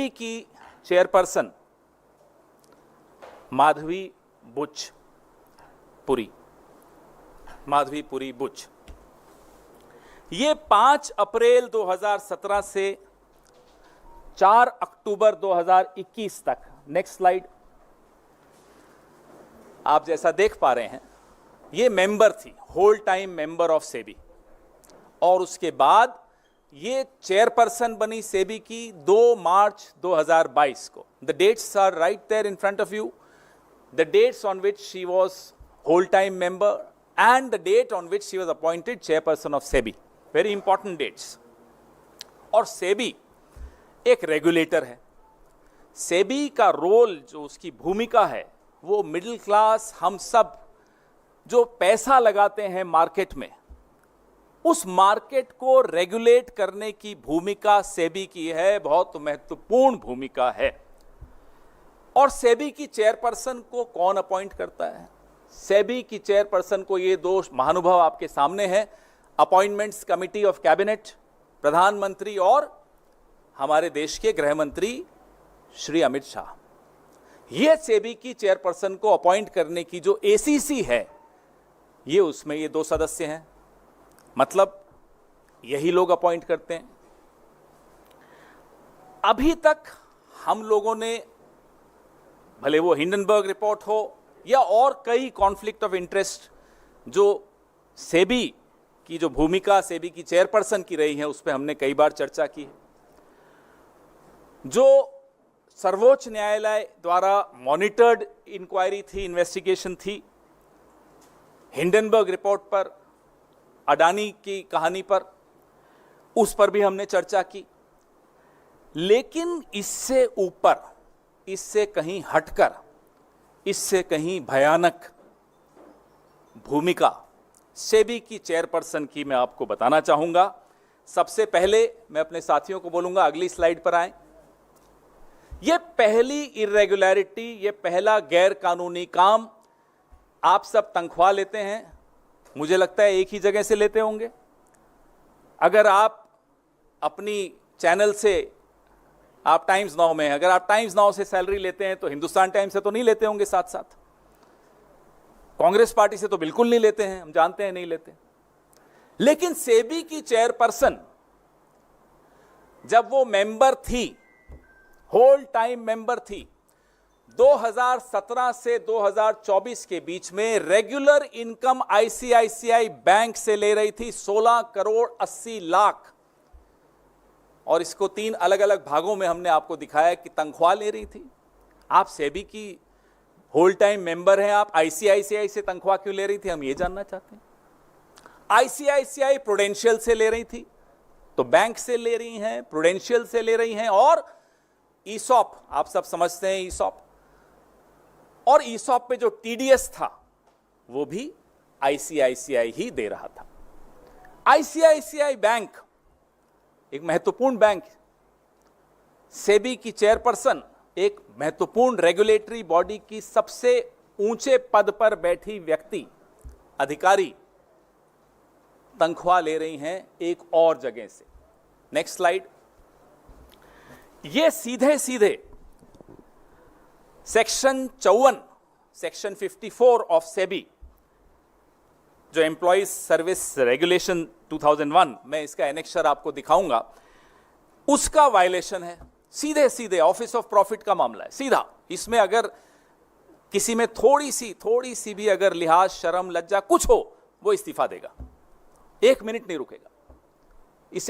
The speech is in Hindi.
सेबी की चेयरपर्सन माधवी बुच, ये 5 अप्रैल 2017 से 4 अक्टूबर 2021 तक, नेक्स्ट स्लाइड, आप जैसा देख पा रहे हैं, ये मेंबर थी, whole time member of SEBI. और उसके बाद ये चेयरपर्सन बनी सेबी की 2 मार्च 2022 को। The dates are right there in front of you, the dates on which she was whole time member and the date on which she was appointed chairperson of SEBI, very important dates। और SEBI एक रेगुलेटर है। SEBI का रोल, जो उसकी भूमिका है, वो मिडिल क्लास, हम सब जो पैसा लगाते हैं मार्केट में, उस मार्केट को रेगुलेट करने की भूमिका SEBI की है, बहुत महत्वपूर्ण भूमिका है। और SEBI की चेयरपर्सन को कौन अपॉइंट करता है? सेबी की चेयरपर्सन को ये 2 महानुभाव आपके सामने हैं, अपॉइंटमेंट्स कमिटी ऑफ कैबिनेट, प्रधानमंत्री और हमारे देश के गृह मंत्री श्री अमित शाह। ये सेबी की चेयरपर्सन को अपॉइंट करने की जो एसीसी है, ये उसमें ये 2 सदस्य हैं, मतलब यही लोग अपॉइंट करते हैं। अभी तक हम लोगों ने, भले वो हिंडनबर्ग रिपोर्ट हो या और कई कॉन्फ्लिक्ट ऑफ इंटरेस्ट जो सेबी की जो भूमिका सेबी की चेयरपर्सन की रही है, उस पर हमने कई बार चर्चा की है। जो सर्वोच्च न्यायालय द्वारा मॉनिटर्ड इंक्वायरी थी, इन्वेस्टिगेशन थी, हिंडनबर्ग रिपोर्ट पर, अडानी की कहानी पर, उस पर भी हमने चर्चा की। लेकिन इससे ऊपर, इससे कहीं हटकर, इससे कहीं भयानक भूमिका सेबी की चेयरपर्सन की मैं आपको बताना चाहूंगा। सबसे पहले मैं अपने साथियों को बोलूंगा, अगली स्लाइड पर आएं। यह पहली इरेगुलरिटी, यह पहला गैर कानूनी काम, आप सब तनख्वाह लेते हैं, मुझे लगता है एक ही जगह से लेते होंगे। अगर आप अपनी चैनल से, आप टाइम्स नाउ में हैं, अगर आप टाइम्स नाउ से सैलरी लेते हैं तो हिंदुस्तान टाइम्स से तो नहीं लेते होंगे, साथ साथ कांग्रेस पार्टी से तो बिल्कुल नहीं लेते हैं, हम जानते हैं नहीं लेते। लेकिन सेबी की चेयरपर्सन जब वो मेंबर थी, होल टाइम मेंबर थी, 2017 से 2024 के बीच में रेगुलर इनकम आईसीआईसीआई बैंक से ले रही थी 16 करोड़ 80 लाख। और इसको 3 अलग अलग भागों में हमने आपको दिखाया कि तनख्वाह ले रही थी। आप सेबी की होल टाइम मेंबर हैं, आप आईसीआईसीआई से तनख्वाह क्यों ले रही थी, हम ये जानना चाहते हैं। आईसीआईसीआई प्रूडेंशियल से ले रही थी, तो बैंक से ले रही हैं, प्रूडेंशियल से ले रही हैं, और ईसॉप, आप सब समझते हैं ईसॉप, और ईसॉप पे जो टीडीएस था वो भी आईसीआईसीआई ही दे रहा था। आईसीआईसीआई बैंक एक महत्वपूर्ण बैंक, सेबी की चेयरपर्सन एक महत्वपूर्ण रेगुलेटरी बॉडी की सबसे ऊंचे पद पर बैठी व्यक्ति, अधिकारी, तनख्वाह ले रही हैं एक और जगह से। Next slide. ये सीधे सीधे सेक्शन 54, सेक्शन 54 ऑफ सेबी, जो एम्प्लॉइज सर्विस रेगुलेशन 2001, मैं इसका एनेक्सर आपको दिखाऊंगा, उसका वायलेशन है। सीधे सीधे ऑफिस ऑफ प्रॉफिट का मामला है, सीधा। इसमें अगर किसी में थोड़ी सी भी अगर लिहाज, शर्म, लज्जा कुछ हो, वो इस्तीफा देगा, 1 मिनट नहीं रुकेगा। इस